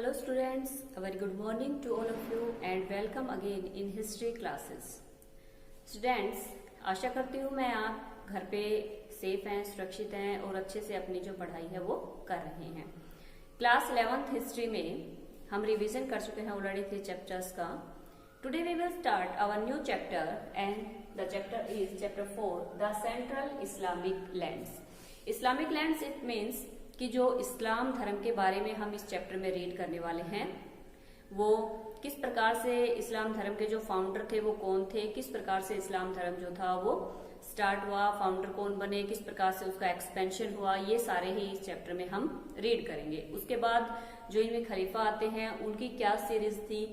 Hello students, a very good morning to all of you and welcome again in history classes. Students, आशा करती हूँ मैं आप घर पे सेफ हैं, सुरक्षित हैं और अच्छे से अपनी जो पढ़ाई है वो कर रहे हैं। क्लास 11th हिस्ट्री में हम रिवीजन कर चुके हैं ऑलरेडी 3 चैप्टर्स का। Today we will start our new chapter and the chapter is chapter 4 the central Islamic lands. Islamic lands it means कि जो इस्लाम धर्म के बारे में हम इस चैप्टर में रीड करने वाले हैं वो किस प्रकार से इस्लाम धर्म के जो फाउंडर थे वो कौन थे, किस प्रकार से इस्लाम धर्म जो था वो स्टार्ट हुआ, फाउंडर कौन बने, किस प्रकार से उसका एक्सपेंशन हुआ, ये सारे ही इस चैप्टर में हम रीड करेंगे। उसके बाद जो इनमें खलीफा आते हैं उनकी क्या सीरीज थी,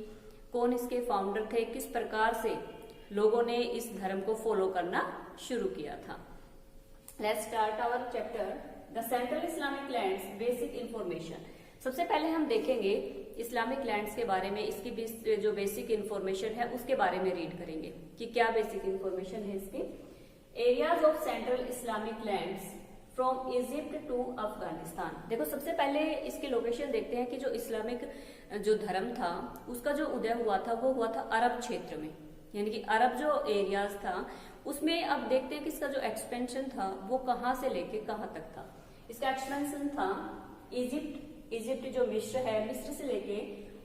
कौन इसके फाउंडर थे, किस प्रकार से लोगों ने इस धर्म को फॉलो करना शुरू किया था। Let's start our chapter the central Islamic lands basic information. सबसे पहले हम देखेंगे इस्लामिक लैंड्स के बारे में, इसकी जो बेसिक इंफॉर्मेशन है उसके बारे में रीड करेंगे कि क्या बेसिक इंफॉर्मेशन है इसकी। Areas of central Islamic lands from Egypt to Afghanistan. देखो सबसे पहले इसकी लोकेशन देखते हैं कि जो इस्लामिक जो धर्म था उसका जो उदय हुआ था वो हुआ था अरब क्षेत्र में, यानी कि अरब जो एरियाज था उसमें। अब देखते हैं कि इसका जो एक्सपेंशन था वो कहाँ से लेके कहाँ तक था। इसका एक्सपेंशन था इजिप्ट जो मिस्र है, मिस्र से लेके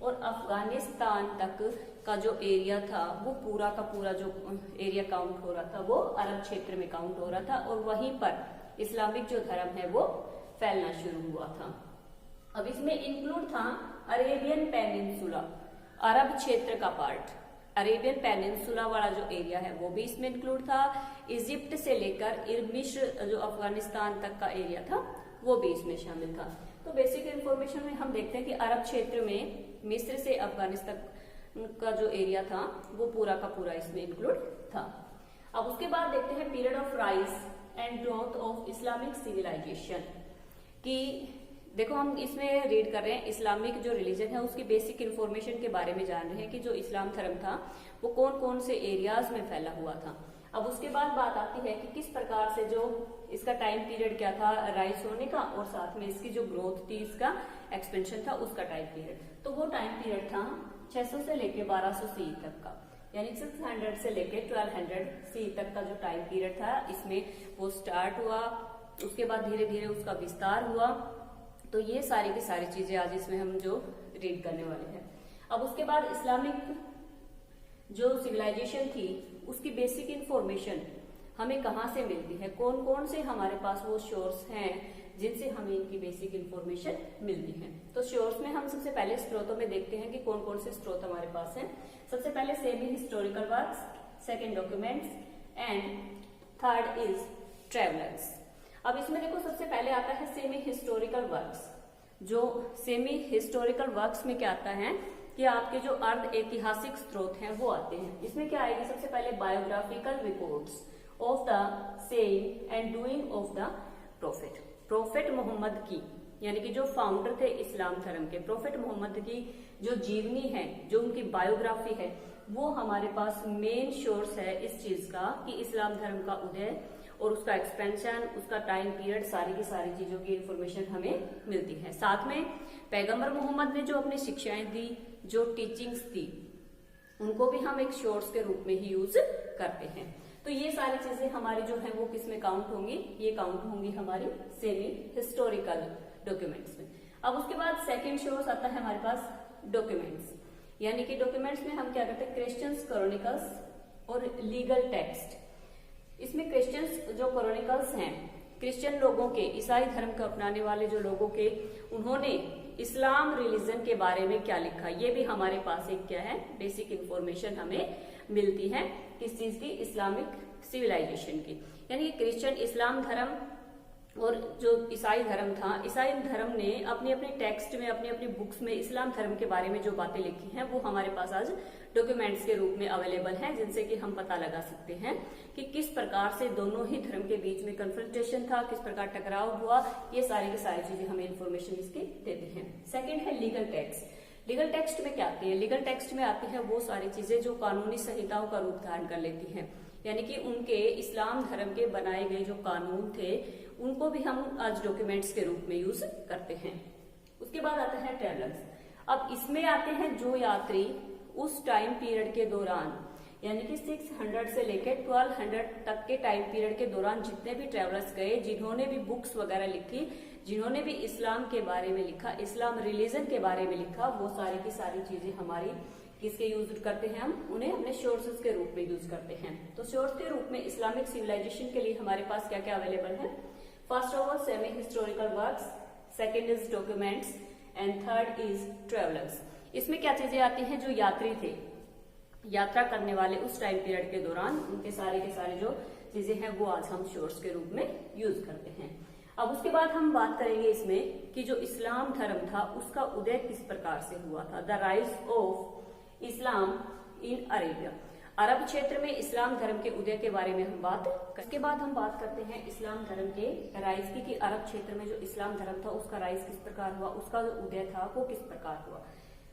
और अफगानिस्तान तक का जो एरिया था वो पूरा का पूरा जो एरिया काउंट हो रहा था वो अरब क्षेत्र में काउंट हो रहा था और वहीं पर इस्लामिक जो धर्म है वो फैलना शुरू हुआ था। अब इसमें इंक्लूड था अरेबियन पेनिनसुला, अरब क्षेत्र का पार्ट, अरेबियन पेनिनसुला वाला जो एरिया है वो भी इसमें इंक्लूड था। इजिप्ट से लेकर मिस्र जो अफगानिस्तान तक का एरिया था वो भी इसमें शामिल था। तो बेसिक इंफॉर्मेशन में हम देखते हैं कि अरब क्षेत्र में मिस्र से अफगानिस्तान का जो एरिया था वो पूरा का पूरा इसमें इंक्लूड था। अब उसके बाद देखते हैं period of rise and growth of Islamic civilisation. कि देखो हम इसमें रीड कर रहे हैं इस्लामिक जो रिलीजन है उसकी बेसिक इंफॉर्मेशन के बारे में जान रहे हैं कि जो इस्लाम धर्म था वो कौन कौन से एरियाज में फैला हुआ था। अब उसके बाद बात आती है कि किस प्रकार से जो इसका टाइम पीरियड क्या था राइज होने का और साथ में इसकी जो ग्रोथ थी, इसका एक्सपेंशन था उसका टाइम पीरियड। तो वो टाइम पीरियड था 600 से लेके 1200 सी तक का, यानी 600 से लेके 1200 सी तक का जो टाइम पीरियड था इसमें वो स्टार्ट हुआ। उसके बाद धीरे धीरे उसका विस्तार हुआ। तो ये सारी की सारी चीजें आज इसमें हम जो रीड करने वाले हैं। अब उसके बाद इस्लामिक जो सिविलाइजेशन थी उसकी बेसिक इंफॉर्मेशन हमें कहाँ से मिलती है, कौन कौन से हमारे पास वो सोर्स हैं जिनसे हमें इनकी बेसिक इंफॉर्मेशन मिलती है। तो सोर्स में हम सबसे पहले स्रोतों में देखते हैं कि कौन कौन से स्रोत हमारे पास हैं। सबसे पहले semi historical works, second documents and third is travellers. अब इसमें देखो सबसे पहले आता है सेमी हिस्टोरिकल वर्क्स। जो सेमी हिस्टोरिकल वर्क्स में क्या आता है कि आपके जो अर्ध ऐतिहासिक स्रोत हैं वो आते हैं। इसमें क्या आएगी, सबसे पहले biographical reports of the saying and doing of the prophet Muhammad की, यानी कि जो फाउंडर थे इस्लाम धर्म के, प्रोफेट मोहम्मद की जो जीवनी है, जो उनकी बायोग्राफी है, वो हमारे पास मेन सोर्स है इस चीज का कि इस्लाम धर्म का उदय और उसका एक्सपेंशन, उसका टाइम पीरियड, सारी की सारी चीजों की इंफॉर्मेशन हमें मिलती है। साथ में पैगंबर मोहम्मद ने जो अपनी शिक्षाएं दी, जो टीचिंग्स दी, उनको भी हम एक सोर्स के रूप में ही यूज करते हैं। तो ये सारी चीजें हमारी जो है वो किस में काउंट होंगी, ये काउंट होंगी हमारी सेमी हिस्टोरिकल डॉक्यूमेंट्स में। अब उसके बाद सेकेंड सोर्स आता है हमारे पास डॉक्यूमेंट्स, यानी कि डॉक्यूमेंट्स में हम क्या करते हैं क्रिश्चियंस क्रॉनिकल्स और लीगल टेक्स्ट। इसमें क्रिश्चियंस जो क्रॉनिकल्स हैं, क्रिश्चियन लोगों के, ईसाई धर्म को अपनाने वाले जो लोगों के, उन्होंने इस्लाम रिलीजन के बारे में क्या लिखा, ये भी हमारे पास एक क्या है बेसिक इंफॉर्मेशन हमें मिलती है किस चीज की, इस्लामिक सिविलाइजेशन की। यानी कि क्रिश्चियन इस्लाम धर्म और जो ईसाई धर्म था, ईसाई धर्म ने अपने अपने टेक्स्ट में, अपनी अपनी बुक्स में इस्लाम धर्म के बारे में जो बातें लिखी हैं वो हमारे पास आज डॉक्यूमेंट्स के रूप में अवेलेबल हैं, जिनसे कि हम पता लगा सकते हैं कि किस प्रकार से दोनों ही धर्म के बीच में कन्फ्रंटेशन था, किस प्रकार टकराव हुआ। ये सारी की सारी चीजें हमें इन्फॉर्मेशन इसकी देते हैं। सेकेंड है लीगल टेक्स्ट। लीगल टेक्स्ट में क्या आती है, लीगल टेक्स्ट में आती है वो सारी चीजें जो कानूनी संहिताओं का रूप धारण कर लेती हैं, यानी कि उनके इस्लाम धर्म के बनाए गए जो कानून थे उनको भी हम आज डॉक्यूमेंट्स के रूप में यूज करते हैं। उसके बाद आता है ट्रेवलर्स। अब इसमें आते हैं जो यात्री उस टाइम पीरियड के दौरान, यानी कि 600 से लेकर 1200 तक के टाइम पीरियड के दौरान जितने भी ट्रेवलर्स गए, जिन्होंने भी बुक्स वगैरह लिखी, जिन्होंने भी इस्लाम के बारे में लिखा, इस्लाम रिलीजन के बारे में लिखा, वो सारी की सारी चीजें हमारी किसके यूज करते हैं, हम उन्हें अपने सोर्सेज के रूप में यूज करते हैं। तो सोर्स के रूप में इस्लामिक सिविलाइजेशन के लिए हमारे पास क्या क्या अवेलेबल है? First of all semi historical works, second is documents and third is travellers. इसमें क्या चीजें आती हैं? जो यात्री थे, यात्रा करने वाले उस टाइम पीरियड के दौरान, उनके सारे के सारे जो चीजें हैं वो आज हम सोर्स के रूप में यूज करते हैं। अब उसके बाद हम बात करेंगे इसमें कि जो इस्लाम धर्म था उसका उदय किस प्रकार से हुआ था। The rise of Islam in Arabia, अरब क्षेत्र में इस्लाम धर्म के उदय के बारे में हम बात करते। इसके बाद हम बात करते हैं इस्लाम धर्म के राइज की, कि अरब क्षेत्र में जो इस्लाम धर्म था उसका राइज किस प्रकार हुआ, उसका जो उदय था वो किस प्रकार हुआ।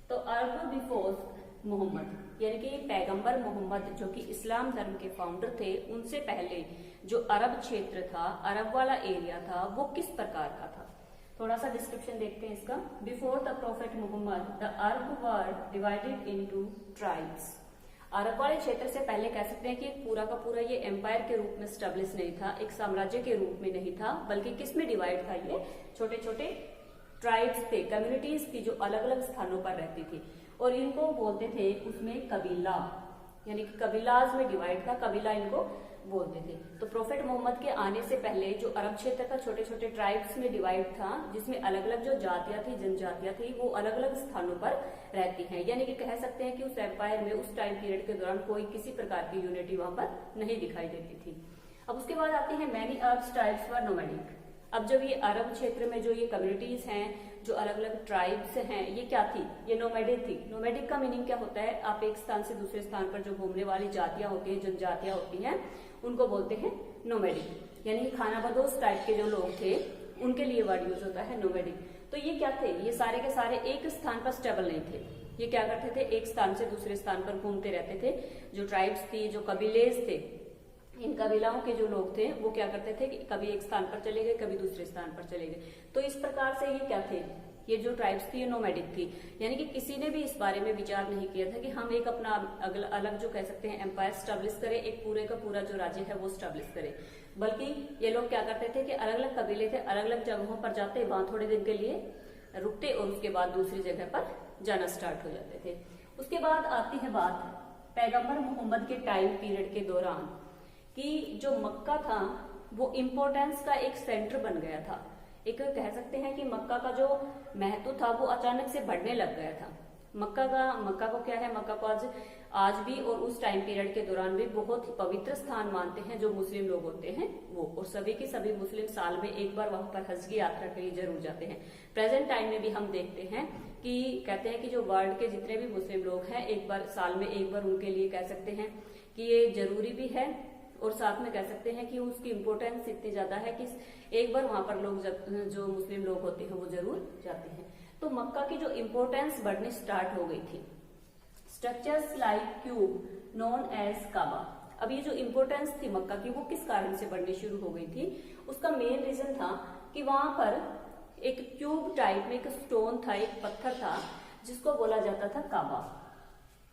तो अरब बिफोर मोहम्मद, यानी कि पैगंबर मोहम्मद जो कि इस्लाम धर्म के फाउंडर थे, उनसे पहले जो अरब क्षेत्र था, अरब वाला एरिया था, वो किस प्रकार का था। थोड़ा सा डिस्क्रिप्शन देखते हैं इसका। Before the prophet Mohammed the Arab were divided into tribes. अरब वाले क्षेत्र से पहले कह सकते हैं कि पूरा का पूरा ये एम्पायर के रूप में स्टेब्लिश नहीं था, एक साम्राज्य के रूप में नहीं था, बल्कि किस में डिवाइड था? ये छोटे छोटे ट्राइब्स थे, कम्युनिटीज थी जो अलग अलग स्थानों पर रहती थी, और इनको बोलते थे उसमें कबीला, यानी कि कबीलाज में डिवाइड था, कबीला इनको बोलते थे। तो प्रोफेट मोहम्मद के आने से पहले जो अरब क्षेत्र का छोटे छोटे ट्राइब्स में डिवाइड था, जिसमें अलग अलग जो जातियां थी, जनजातियां थी, वो अलग अलग स्थानों पर रहती हैं। यानी कि कह सकते हैं कि उस एम्पायर में उस टाइम पीरियड के दौरान कोई किसी प्रकार की यूनिटी वहां पर नहीं दिखाई देती थी। अब उसके बाद आती है मैनी अरब ट्राइब्स वर नोमैडिक। अब जब ये अरब क्षेत्र में जो ये कम्युनिटीज हैं, जो अलग अलग ट्राइब्स हैं, ये क्या थी? ये नोमैडिक थी। नोमैडिक का मीनिंग क्या होता है? आप एक स्थान से दूसरे स्थान पर जो घूमने वाली जातियां होती हैं, जनजातियां होती हैं, उनको बोलते हैं नोमैडिक। यानी कि खानाबदोश टाइप के जो लोग थे उनके लिए वर्ड यूज होता है नोमैडिक। तो ये क्या थे? ये सारे के सारे एक स्थान पर स्टेबल नहीं थे। ये क्या करते थे? एक स्थान से दूसरे स्थान पर घूमते रहते थे। जो ट्राइब्स थी, जो कबीलेज थे, इन कबीलाओं के जो लोग थे वो क्या करते थे कि कभी एक स्थान पर चले गए, कभी दूसरे स्थान पर चले गए। तो इस प्रकार से ये क्या थे? ये जो ट्राइब्स थी ये नोमैडिक थी। यानी कि किसी ने भी इस बारे में विचार नहीं किया था कि हम एक अपना अलग जो कह सकते हैं एम्पायर स्टैब्लिश करें, एक पूरे का पूरा जो राज्य है वो स्टैब्लिश करें। बल्कि ये लोग क्या करते थे कि अलग अलग कबीले थे, अलग अलग जगहों पर जाते, वहां थोड़े दिन के लिए रुकते और उसके बाद दूसरी जगह पर जाना स्टार्ट हो जाते थे। उसके बाद आती है बात पैगंबर मोहम्मद के टाइम पीरियड के दौरान, कि जो मक्का था वो इम्पोर्टेंस का एक सेंटर बन गया था। एक कह सकते हैं कि मक्का का जो महत्व था वो अचानक से बढ़ने लग गया था। मक्का को क्या है? मक्का को आज भी और उस टाइम पीरियड के दौरान भी बहुत ही पवित्र स्थान मानते हैं जो मुस्लिम लोग होते हैं वो, और सभी के सभी मुस्लिम साल में एक बार वहां पर हज की यात्रा के लिए जरूर जाते हैं। प्रेजेंट टाइम में भी हम देखते हैं कि कहते हैं कि जो वर्ल्ड के जितने भी मुस्लिम लोग हैं, एक बार साल में एक बार उनके लिए कह सकते हैं कि ये जरूरी भी है, और साथ में कह सकते हैं कि उसकी इम्पोर्टेंस इतनी ज्यादा है कि एक बार वहां पर लोग जो मुस्लिम लोग होते हैं वो जरूर जाते हैं। तो मक्का की जो इम्पोर्टेंस बढ़नी स्टार्ट हो गई थी। Structures like cube known as Kaaba. अब ये जो इम्पोर्टेंस थी मक्का की वो किस कारण से बढ़नी शुरू हो गई थी? उसका मेन रीजन था कि वहां पर एक क्यूब टाइप में एक स्टोन था, एक पत्थर था जिसको बोला जाता था काबा।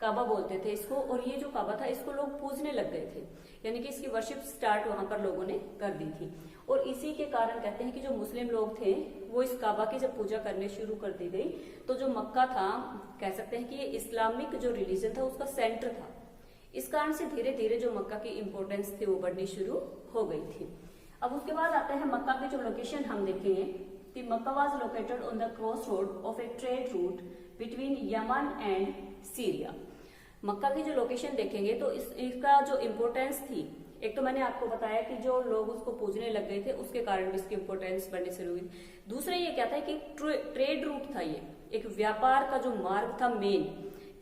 काबा बोलते थे इसको, और ये जो काबा था इसको लोग पूजने लग गए थे, यानी कि इसकी वर्शिप स्टार्ट वहां पर लोगों ने कर दी थी। और इसी के कारण कहते हैं कि जो मुस्लिम लोग थे वो इस काबा की जब पूजा करने शुरू कर दी गई, तो जो मक्का था कह सकते हैं कि ये इस्लामिक जो रिलीजन था उसका सेंटर था। इस कारण से धीरे धीरे जो मक्का की इम्पोर्टेंस थी वो बढ़नी शुरू हो गई थी। अब उसके बाद आता है मक्का की जो लोकेशन हम देखेंगे, कि Mecca was located on the cross road of a trade route between Yemen and Syria. मक्का की जो लोकेशन देखेंगे तो इसका जो इम्पोर्टेंस थी, एक तो मैंने आपको बताया कि जो लोग उसको पूजने लग गए थे उसके कारण भी इसकी इम्पोर्टेंस बढ़नी शुरू हुई। दूसरा ये क्या था कि ट्रेड रूट था, ये एक व्यापार का जो मार्ग था मेन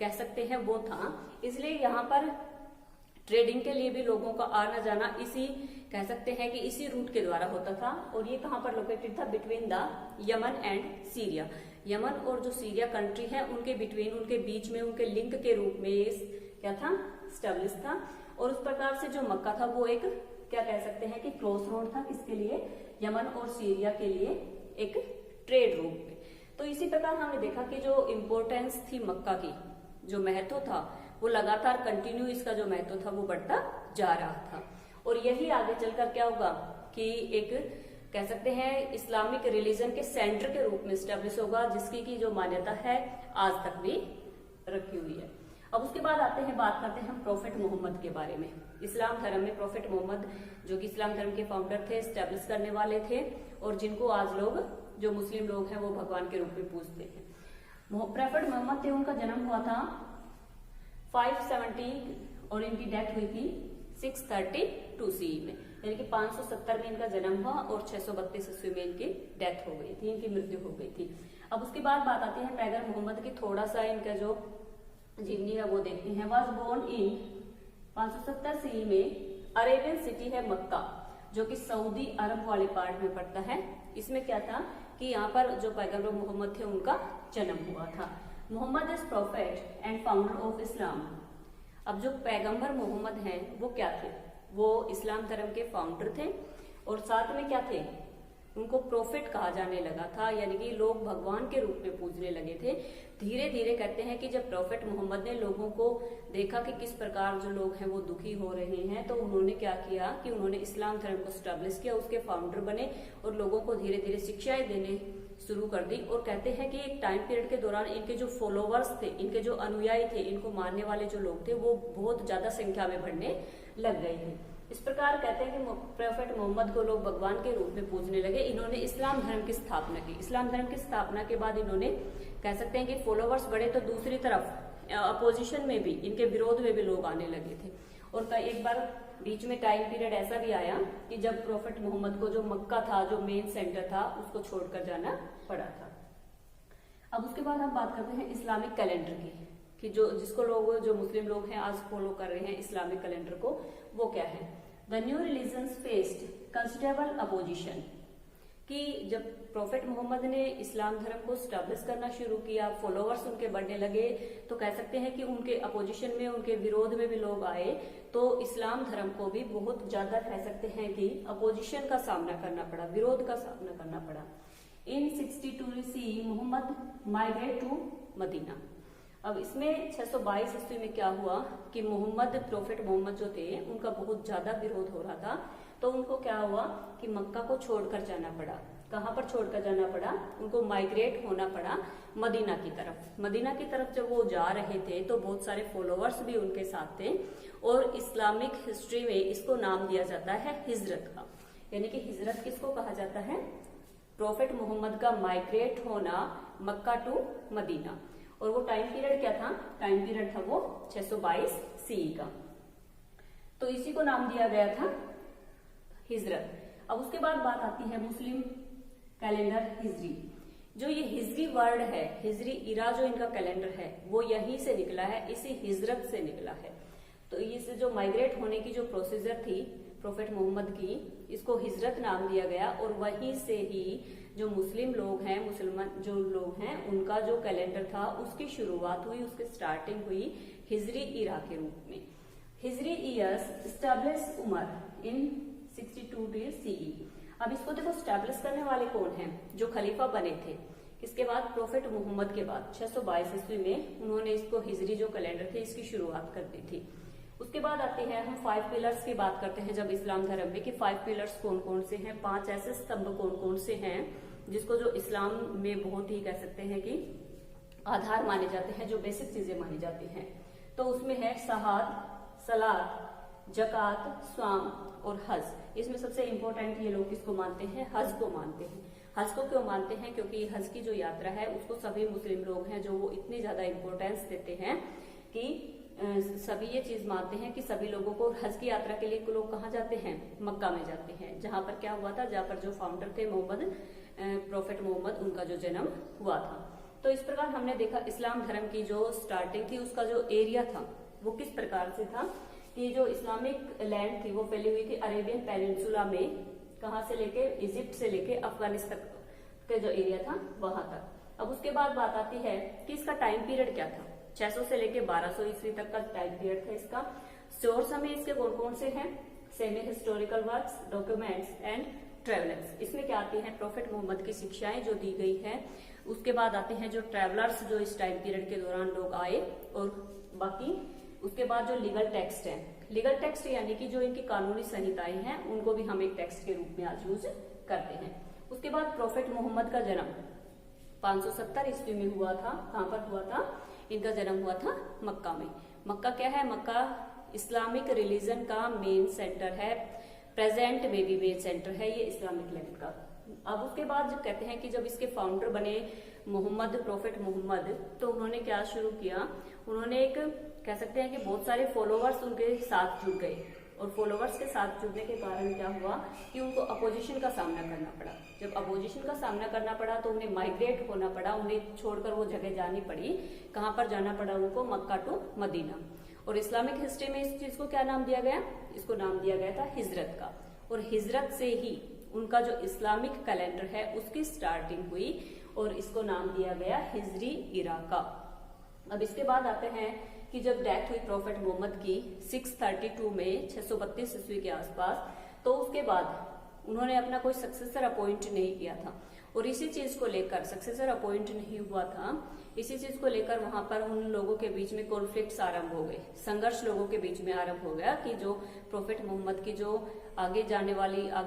कह सकते हैं वो था, इसलिए यहाँ पर ट्रेडिंग के लिए भी लोगों का आना जाना इसी कह सकते हैं कि इसी रूट के द्वारा होता था। और ये कहाँ पर लोकेटेड था? Between the Yemen and Syria. Yemen और जो सीरिया कंट्री है उनके बिटवीन, उनके बीच में, उनके लिंक के रूप में ये क्या था? स्टेब्लिश था। और उस प्रकार से जो मक्का था वो एक क्या कह सकते हैं कि क्रॉस रोड था, किसके लिए? यमन और सीरिया के लिए एक ट्रेड रूट पे। तो इसी प्रकार प्रकार हमने देखा कि जो इम्पोर्टेंस थी मक्का की, जो महत्व था वो लगातार कंटिन्यू, इसका जो महत्व था वो बढ़ता जा रहा था। और यही आगे चलकर क्या होगा कि एक कह सकते हैं इस्लामिक रिलीजन के सेंटर के रूप में स्टेब्लिश होगा, जिसकी की जो मान्यता है आज तक भी रखी हुई है। अब उसके बाद आते हैं, बात करते हैं हम प्रोफेट मोहम्मद के बारे में। इस्लाम धर्म में प्रोफेट मोहम्मद जो कि इस्लाम धर्म के फाउंडर थे, स्टेब्लिश करने वाले थे, और जिनको आज लोग जो मुस्लिम लोग हैं वो भगवान के रूप में पूजते हैं। प्रोफेट मोहम्मद थे, उनका जन्म हुआ था 570 और इनकी डेथ हुई थी 632 CE में, यानी कि 570 में इनका जन्म हुआ और 632 ईस्वी में इनकी डेथ हो गई थी, इनकी मृत्यु हो गई थी। अब उसके बाद बात आती है पैगंबर मोहम्मद की, थोड़ा सा इनका जो जीवनी है वो देखते हैं। वाज बोर्न इन 570 CE में अरेबियन सिटी है मक्का, जो कि सऊदी अरब वाले पार्ट में पड़ता है। इसमें क्या था कि यहाँ पर जो पैगंबर मोहम्मद थे उनका जन्म हुआ था। Muhammad is prophet and founder of Islam. अब जो पैगंबर मोहम्मद हैं वो क्या थे, वो इस्लाम धर्म के फाउंडर थे, और साथ में क्या थे, उनको प्रोफेट कहा जाने लगा था, यानी कि लोग भगवान के रूप में पूजने लगे थे। धीरे धीरे कहते हैं कि जब प्रोफेट मोहम्मद ने लोगों को देखा कि किस प्रकार जो लोग हैं वो दुखी हो रहे हैं, तो उन्होंने क्या किया कि उन्होंने इस्लाम धर्म को स्टैब्लिश किया, उसके फाउंडर बने और लोगों को धीरे धीरे शिक्षाएं देने शुरू कर दी। और कहते हैं कि एक टाइम पीरियड के दौरान इनके जो फॉलोवर्स थे, इनके जो अनुयायी थे, इनको मानने वाले जो लोग थे वो बहुत ज्यादा संख्या में बढ़ने लग गए थे। इस प्रकार कहते हैं कि प्रोफेट मोहम्मद को लोग भगवान के रूप में पूजने लगे। इन्होंने इस्लाम धर्म की स्थापना की। इस्लाम धर्म की स्थापना के बाद इन्होंने कह सकते हैं कि फॉलोवर्स बढ़े, तो दूसरी तरफ अपोजिशन में भी, इनके विरोध में भी लोग आने लगे थे। और एक बार बीच में टाइम पीरियड ऐसा भी आया कि जब प्रोफेट मोहम्मद को जो मक्का था, जो मेन सेंटर था, उसको छोड़कर जाना पड़ा था। अब उसके बाद हम बात करते हैं इस्लामिक कैलेंडर की, कि जो जिसको लोग जो मुस्लिम लोग हैं आज फॉलो कर रहे हैं इस्लामिक कैलेंडर को, वो क्या है। The new religions faced considerable opposition, कि जब प्रोफेट मोहम्मद ने इस्लाम धर्म को स्टैब्लिश करना शुरू किया, फॉलोअर्स उनके बढ़ने लगे, तो कह सकते हैं कि उनके अपोजिशन में, उनके विरोध में भी लोग आए, तो इस्लाम धर्म को भी बहुत ज्यादा कह सकते हैं कि अपोजिशन का सामना करना पड़ा, विरोध का सामना करना पड़ा। In 62 CE Muhammad migrate to Medina. अब इसमें 622 ईस्वी में क्या हुआ कि प्रोफेट मोहम्मद जो थे उनका बहुत ज्यादा विरोध हो रहा था, तो उनको क्या हुआ कि मक्का को छोड़कर जाना पड़ा। कहाँ पर छोड़कर जाना पड़ा, उनको माइग्रेट होना पड़ा मदीना की तरफ। मदीना की तरफ जब वो जा रहे थे तो बहुत सारे फॉलोअर्स भी उनके साथ थे, और इस्लामिक हिस्ट्री में इसको नाम दिया जाता है हिजरत का। यानी कि हिजरत किसको कहा जाता है, प्रोफेट मोहम्मद का माइग्रेट होना मक्का टू मदीना। और वो टाइम पीरियड क्या था, टाइम पीरियड था वो 622 CE का, तो इसी को नाम दिया गया था हिजरत। अब उसके बाद बात आती है मुस्लिम कैलेंडर हिजरी। जो ये हिजरी वर्ड है, हिजरी इरा जो इनका कैलेंडर है, वो यहीं से निकला है, इसी हिजरत से निकला है। तो इस जो माइग्रेट होने की जो प्रोसीजर थी प्रोफेट मोहम्मद की, इसको हिजरत नाम दिया गया, और वहीं से ही जो मुस्लिम लोग हैं, मुसलमान जो लोग हैं, उनका जो कैलेंडर था उसकी शुरुआत हुई, उसकी स्टार्टिंग हुई हिजरी इरा के रूप में। हिजरी ईयर्स स्टैब्लिश उमर इन 62 CE। अब इसको देखो, स्टैब्लिश करने वाले कौन हैं, जो खलीफा बने थे इसके बाद प्रोफेट मोहम्मद के बाद 622 ईस्वी में उन्होंने इसको हिजरी जो कैलेंडर थे इसकी शुरुआत कर दी थी। उसके बाद आते हैं हम 5 पिलर्स की बात करते हैं जब इस्लाम धर्म में, कि 5 पिलर्स कौन कौन से हैं, 5 ऐसे स्तंभ कौन कौन से हैं जिसको जो इस्लाम में बहुत ही कह सकते हैं कि आधार माने जाते हैं, जो बेसिक चीजें मानी जाती हैं। तो उसमें है शहाद, सलात, जकात, स्वाम और हज। इसमें सबसे इंपॉर्टेंट ये लोग किसको मानते हैं, हज को मानते हैं। हज को क्यों मानते हैं, क्योंकि हज की जो यात्रा है उसको सभी मुस्लिम लोग हैं जो वो इतनी ज्यादा इंपॉर्टेंस देते हैं कि सभी ये चीज मानते हैं कि सभी लोगों को हज की यात्रा के लिए लोग कहाँ जाते हैं, मक्का में जाते हैं, जहां पर क्या हुआ था, जहां पर जो फाउंडर थे प्रोफेट मोहम्मद, उनका जो जन्म हुआ था। तो इस प्रकार हमने देखा इस्लाम धर्म की जो स्टार्टिंग थी उसका जो एरिया था वो किस प्रकार से था, कि जो इस्लामिक लैंड थी वो फैली हुई थी अरेबियन पेनिनसुला में, कहाँ से लेके, इजिप्ट से लेके अफगानिस्तान का जो एरिया था वहां तक। अब उसके बाद बात आती है कि इसका टाइम पीरियड क्या था, 600 से लेके 1200 ईस्वी तक का टाइम पीरियड था इसका। सोर्स हमें इसके कौन कौन से हैं, semi historical works, documents and travels. इसमें क्या आती है, प्रोफेट मोहम्मद की शिक्षाएं जो दी गई है, उसके बाद आते हैं जो ट्रेवलर्स, जो इस टाइम पीरियड के दौरान लोग आए, और बाकी उसके बाद जो लीगल टेक्स्ट है, लीगल टेक्स्ट यानी कि जो इनकी कानूनी संहिताएं हैं उनको भी हम एक टेक्स्ट के रूप में आज यूज करते हैं। उसके बाद प्रोफेट मोहम्मद का जन्म 570 ईस्वी में हुआ था। कहां पर हुआ था? इनका जन्म हुआ था मक्का में। मक्का क्या है? मक्का इस्लामिक रिलीजन का मेन सेंटर है, प्रेजेंट में भी मेन सेंटर है ये इस्लामिक लैंड का। अब उसके बाद जब कहते हैं कि जब इसके फाउंडर बने मोहम्मद, प्रोफेट मोहम्मद, तो उन्होंने क्या शुरू किया, उन्होंने एक कह सकते हैं कि बहुत सारे फॉलोवर्स उनके साथ जुड़ गए, और फॉलोवर्स के साथ जुड़ने के कारण क्या हुआ कि उनको अपोजिशन का सामना करना पड़ा। जब अपोजिशन का सामना करना पड़ा तो उन्हें माइग्रेट होना पड़ा, उन्हें छोड़कर वो जगह जानी पड़ी। कहां पर जाना पड़ा उनको? मक्का टू मदीना। और इस्लामिक हिस्ट्री में इस चीज को क्या नाम दिया गया? इसको नाम दिया गया था हिजरत का। और हिजरत से ही उनका जो इस्लामिक कैलेंडर है उसकी स्टार्टिंग हुई, और इसको नाम दिया गया हिजरी इरा का। अब इसके बाद आते हैं कि जब डेथ हुई प्रोफेट मोहम्मद की 632 में, 632 ईस्वी के आसपास, तो उसके बाद उन्होंने अपना कोई सक्सेसर अपॉइंट नहीं किया था। और इसी चीज को लेकर, सक्सेसर अपॉइंट नहीं हुआ था, इसी चीज को लेकर वहां पर उन लोगों के बीच में कॉन्फ्लिक्ट्स आरंभ हो गए, संघर्ष लोगों के बीच में आरंभ हो गया कि जो प्रोफेट मोहम्मद की जो आगे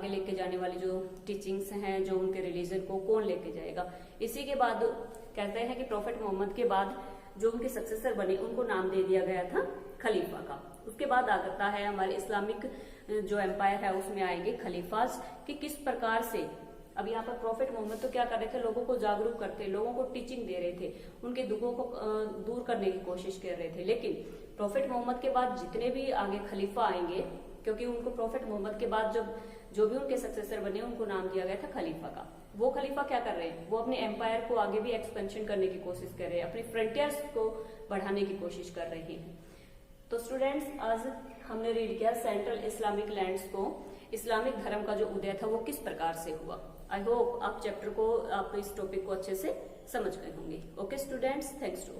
लेके जाने वाली जो टीचिंग्स हैं, जो उनके रिलीजन को कौन लेके जाएगा। इसी के बाद कहते हैं कि प्रोफेट मोहम्मद के बाद जो उनके सक्सेसर बने उनको नाम दे दिया गया था खलीफा का। उसके बाद आता है हमारे इस्लामिक जो एम्पायर है उसमें आएंगे खलीफाज, कि किस प्रकार से। अब यहाँ पर प्रोफेट मोहम्मद तो क्या कर रहे थे? लोगों को जागरूक करते, लोगों को टीचिंग दे रहे थे, उनके दुखों को दूर करने की कोशिश कर रहे थे। लेकिन प्रोफेट मोहम्मद के बाद जितने भी आगे खलीफा आएंगे, क्योंकि उनको प्रोफेट मोहम्मद के बाद जो भी उनके सक्सेसर बने उनको नाम दिया गया था खलीफा का। वो खलीफा क्या कर रहे हैं? वो अपने एम्पायर को आगे भी एक्सपेंशन करने की कोशिश कर रहे हैं, अपने फ्रंटियर्स को बढ़ाने की कोशिश कर रहे हैं। तो स्टूडेंट्स, आज हमने रीड किया सेंट्रल इस्लामिक लैंड्स को, इस्लामिक धर्म का जो उदय था वो किस प्रकार से हुआ। आई होप आप चैप्टर को, आप इस टॉपिक को अच्छे से समझ गए होंगे। Okay students, thanks to all.